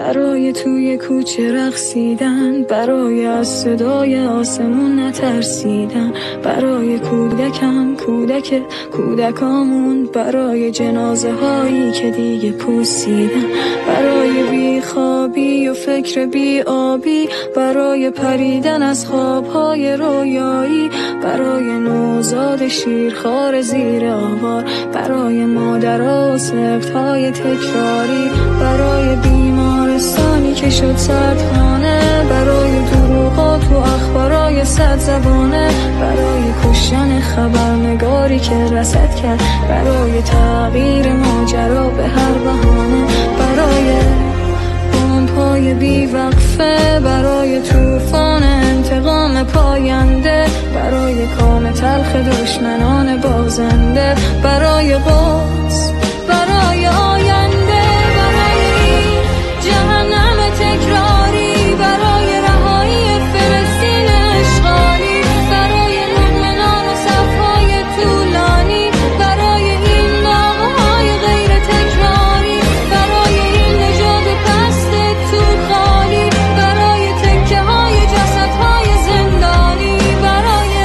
برای توی کوچه رقصیدن، برای از صدای آسمون نترسیدن، برای کودکامون، برای جنازه هایی که دیگه پوسیدن، برای بیخوابی و فکر بی آبی، برای پریدن از خوابهای رویایی، برای نوزاد شیرخوار زیر آوار، برای مادرها و سبت‌های تکراری، برای بیمارستانی که شد سردخانه، برای دروغات و اخبارای 100 زبانه، برای کشتن خبرنگاری که رصد کرد، برای تغییر ماجرا به هر بهانه، برای بمب‌های بیوقفه، برای طوفان انتقام پاینده، برای کام تلخ دشمنان بازنده، برای قدس، برای آینده، برای این جهنم تکراری، برای رهایی فلسطین اشغالی، برای مؤمنان و صفهای طولانی، برای این نامه‌های غیر تکراری، برای این نژاد پست تو خالی، برای تکه‌های جسدهای زندانی، برای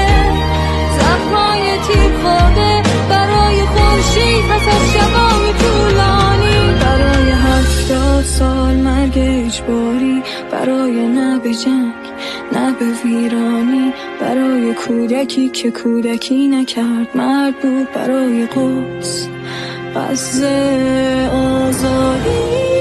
زخم‌های تیر خورده، برای خورشید پس از شبای طولانی، برای 70 سال مرگ اجباری، برای نه به جنگ نه به ویرانی، برای کودکی که کودکی نکرد مرد بود، برای قدس غزه آزادی.